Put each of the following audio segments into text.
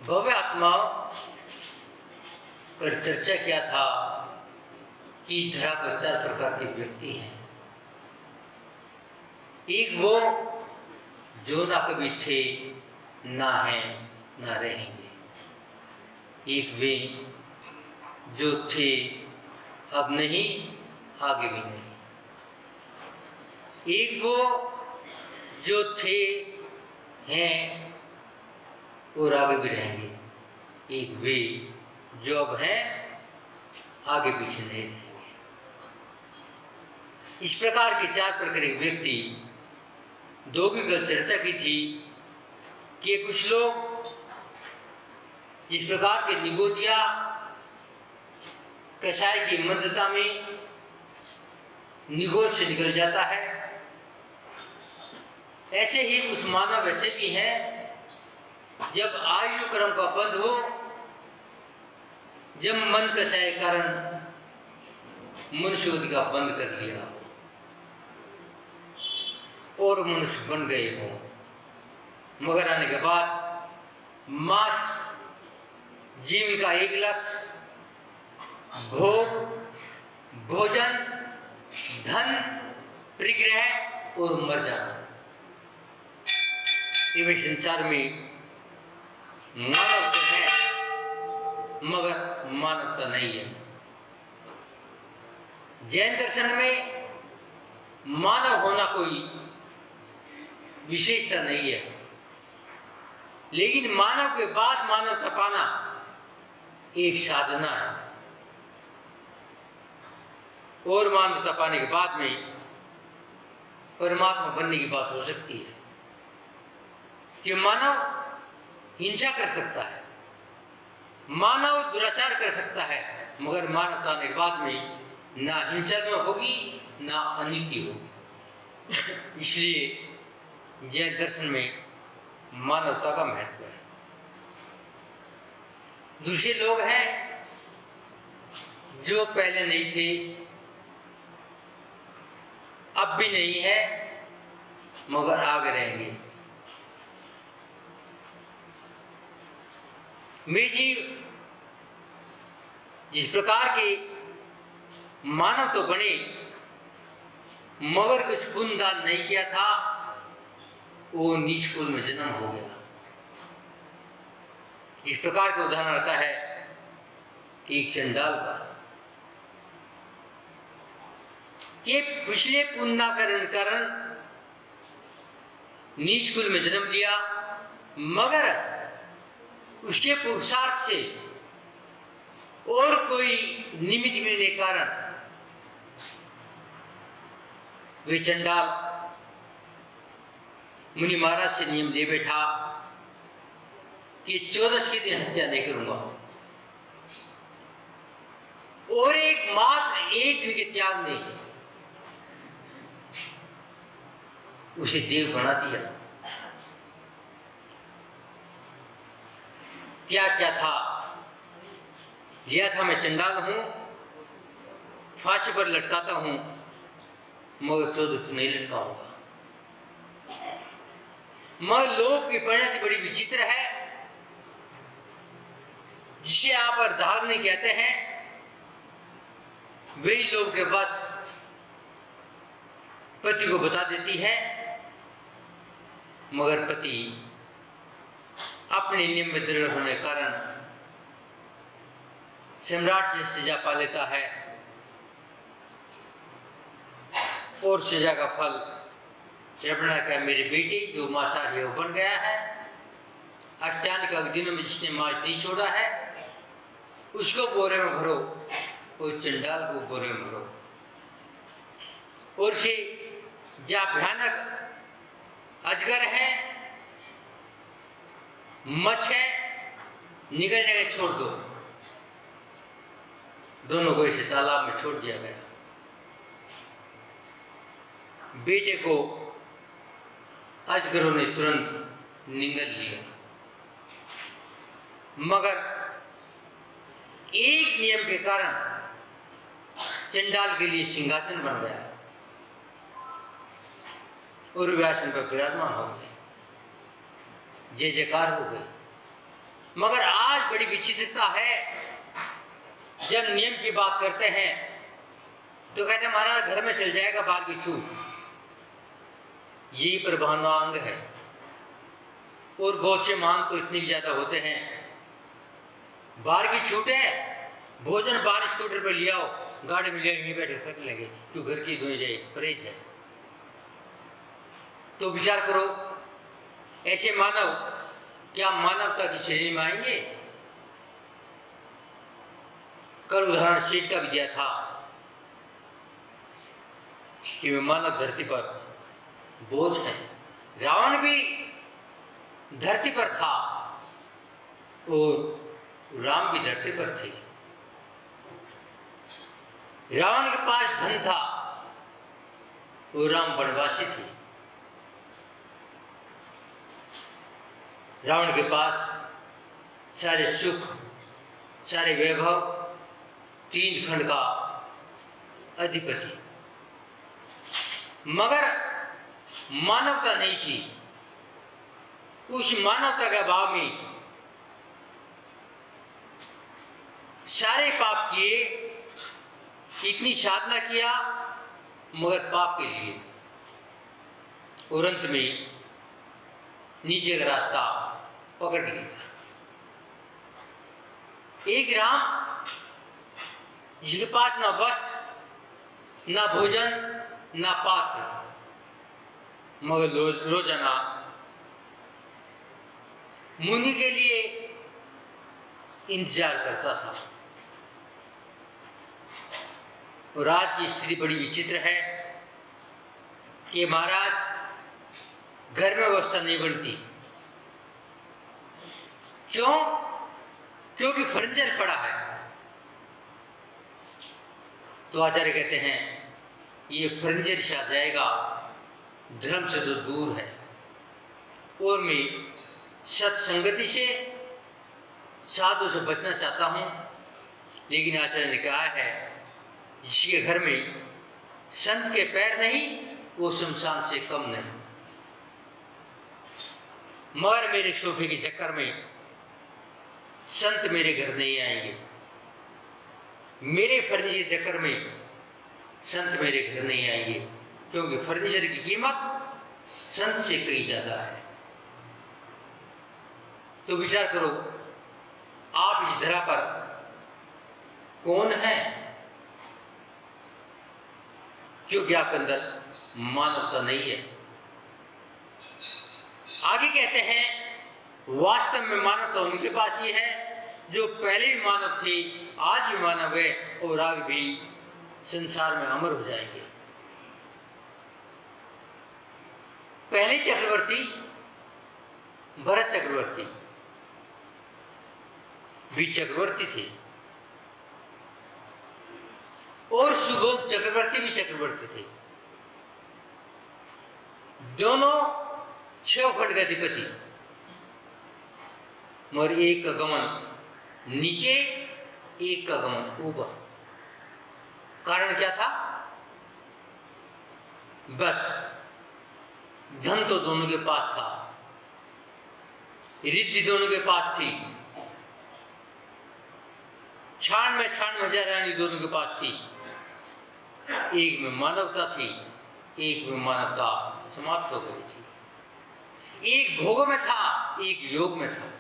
भव्य आत्मा कर चर्चा किया था कि धरा पर 4 प्रकार के व्यक्ति हैं। एक वो जो ना कभी थे, ना हैं, ना रहेंगे। एक वे जो थे, अब नहीं, आगे भी नहीं। एक वो जो थे, हैं और आगे भी रहेंगे। एक वे जो अब हैं, आगे पीछे नहीं रहेंगे। इस प्रकार के 4 प्रकार के व्यक्ति दो की कल चर्चा की थी कि कुछ लोग जिस प्रकार के निगोदिया कषाय की मंत्रता में निगोद से निकल जाता है, ऐसे ही कुछ मानव ऐसे भी हैं जब आयु क्रम का बंध हो, जब मन कषाय के कारण मनुष्य का बंद कर लिया और मनुष्य बन गए हो, मगर आने के बाद मात्र जीवन का एक लक्ष्य भोग, भोजन, धन, परिग्रह और मर जाना। ये संसार में मानव तो है मगर मानवता नहीं है। जैन दर्शन में मानव होना कोई विशेषता नहीं है, लेकिन मानव के बाद मानवता पाना एक साधना है। और मानवता पाने के बाद में परमात्मा बनने की बात हो सकती है कि मानव हिंसा कर सकता है, मानव दुराचार कर सकता है, मगर मानवता आने के बाद में ना हिंसा होगी ना अनीति होगी। इसलिए जैन दर्शन में मानवता का महत्व है। दूसरे लोग हैं जो पहले नहीं थे, अब भी नहीं है, मगर आगे रहेंगे। मेरे जी जिस प्रकार के मानव तो बने मगर कुछ पुण्य दान नहीं किया था, वो नीच कुल में जन्म हो गया। इस प्रकार का उदाहरण आता है एक चंडाल का कि पिछले पुण्य के कारण नीच कुल में जन्म लिया, मगर उसके पुरुषार्थ से और कोई निमित्त मिलने के कारण वे चंडाल मुनि महाराज से नियम ले बैठा कि 14 के दिन हत्या नहीं करूंगा, और मात्र एक दिन के त्याग ने उसे देव बना दिया। त्याग क्या था? यह था मैं चंडाल हूं, फांसी पर लटकाता हूं, मगर 14 नहीं लटकाऊंगा। मगर लोक की परिणति बड़ी विचित्र है, जिसे आप अर्धाग्नि कहते हैं। वही लोग के बस पति को बता देती है, मगर पति अपने नियम में दृढ़ होने के कारण सम्राट से सजा पा लेता है, और सजा का फल श्रवण का मेरे बेटे जो मांसाहारी वो बन गया है, अष्टांग दिनों में जिसने मांस नहीं छोड़ा है उसको बोरे में भरो, और चंडाल को बोरे में भरो, और से जहाँ भयानक अजगर है, मच्छ है, निकलने के छोड़ दो। दोनों को इसे तालाब में छोड़ दिया गया। बेटे को अजगरों ने तुरंत निगल लिया, मगर एक नियम के कारण चंडाल के लिए सिंहासन बन गया और वे आसन पर विराजमान हो गए। जय जयकार हो गई। मगर आज बड़ी विचित्रता है, जब नियम की बात करते हैं तो कहते हैं महाराज घर में चल जाएगा बाल की छूट। यही प्रभावांग है। और बहुत से मान तो इतने भी ज्यादा होते हैं, बाहर की छूट है, भोजन बाहर स्कूटर पर ले आओ, गाड़ी में ले यहीं बैठे कर लेंगे, क्यों घर की धोई जाए, परहेज है। तो विचार करो, ऐसे मानव क्या मानवता की श्रेणी में आएंगे? कल उदाहरण शेठ का भी दिया था कि वे मानव धरती पर बोझ है। रावण भी धरती पर था और राम भी धरती पर थे। रावण के पास धन था और राम वनवासी थे। रावण के पास सारे सुख, सारे वैभव, 3 खंड का अधिपति, मगर मानवता नहीं थी। उस मानवता के अभाव में सारे पाप किए, इतनी साधना किया मगर पाप के लिए, और अंत में नीचे का रास्ता पकड़ लिया। एक राम जिसके पास ना वस्त्र, ना भोजन, ना पात्र, मगर रोजाना मुनि के लिए इंतजार करता था। और आज की स्थिति बड़ी विचित्र है कि महाराज घर में व्यवस्था नहीं बनती। क्यों? क्योंकि फर्नीचर पड़ा है। तो आचार्य कहते हैं ये फर्नीचर से आ जाएगा, धर्म से तो दूर है। और मैं सत्संगति से, साधु से बचना चाहता हूं, लेकिन आचार्य ने कहा है जिसके घर में संत के पैर नहीं वो शमशान से कम नहीं। मगर मेरे सोफे के चक्कर में संत मेरे घर नहीं आएंगे, मेरे फर्नीचर के चक्कर में संत मेरे घर नहीं आएंगे, क्योंकि फर्नीचर की कीमत संत से कहीं ज्यादा है। तो विचार करो, आप इस धरा पर कौन है? क्योंकि आपके अंदर मानवता नहीं है। आगे कहते हैं वास्तव में मानवता उनके पास ही है जो पहले भी मानव थे, आज भी मानव है और आगे भी संसार में अमर हो जाएंगे। पहले चक्रवर्ती भरत चक्रवर्ती भी चक्रवर्ती थे, और सुबोध चक्रवर्ती भी चक्रवर्ती थे। दोनों 6 खंड के अधिपति, मगर एक का गमन नीचे, एक का गमन ऊपर। कारण क्या था? बस धन तो दोनों के पास था, रिद्धि दोनों के पास थी, छाण में रानी दोनों के पास थी। एक में मानवता थी, एक में मानवता समाप्त हो गई थी। एक भोग में था, एक योग में था,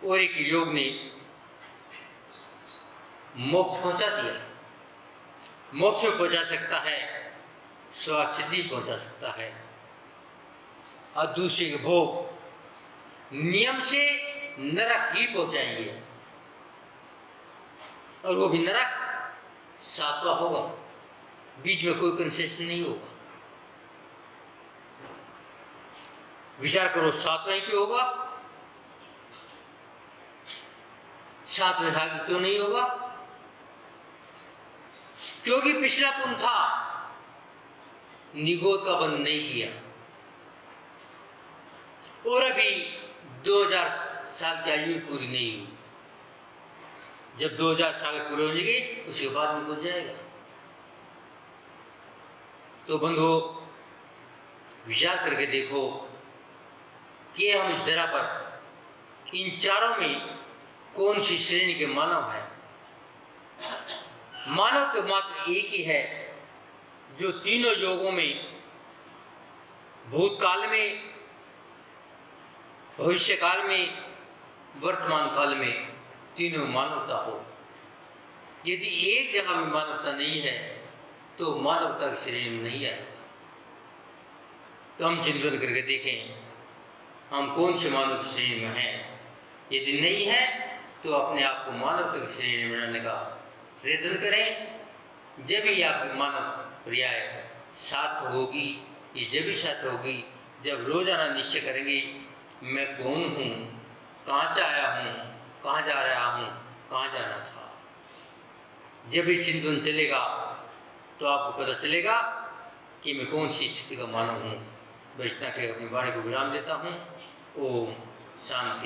और एक योग ने मोक्ष पहुंचा दिया। मोक्ष में पहुंचा सकता है, स्वार्थ सिद्धि पहुंचा सकता है, और दूसरे के भोग नियम से नरक ही पहुंचाएंगे, और वो भी नरक 7वां होगा, बीच में कोई कंसेशन नहीं होगा। विचार करो, 7वां क्यों होगा? 7वें आगे क्यों नहीं होगा? क्योंकि पिछला पुण्य था, निगोद का बंद नहीं किया, और अभी 2000 साल की आयु पूरी नहीं हुई। जब 2000 साल पूरे हो जाएंगे उसके बाद निकल जाएगा। तो बंधुओं, विचार करके देखो कि हम इस धरा पर इन चारों में कौन सी श्रेणी के मानव है? मानव तो मात्र एक ही है जो तीनों योगों में, भूतकाल में, भविष्य काल में, वर्तमान काल में तीनों मानवता हो। यदि एक जगह में मानवता नहीं है तो मानवता की श्रेणी में नहीं आएगा। तो हम चिंतन करके देखें हम कौन से मानव की श्रेणी में हैं। यदि नहीं है तो अपने आप को मानवता की श्रेणी में आने का प्रयत्न करें। जब ही आपकी मानव पर्याय साथ होगी, ये जब भी साथ होगी जब रोजाना निश्चय करेंगे मैं कौन हूँ, कहाँ से आया हूँ, कहाँ जा रहा हूँ, कहाँ जाना था। जब भी चिंतन चलेगा तो आपको पता चलेगा कि मैं कौन सी स्थिति का मानव हूँ। वैष्णव के अपनी वाणी को विराम देता हूँ। ओम शांति।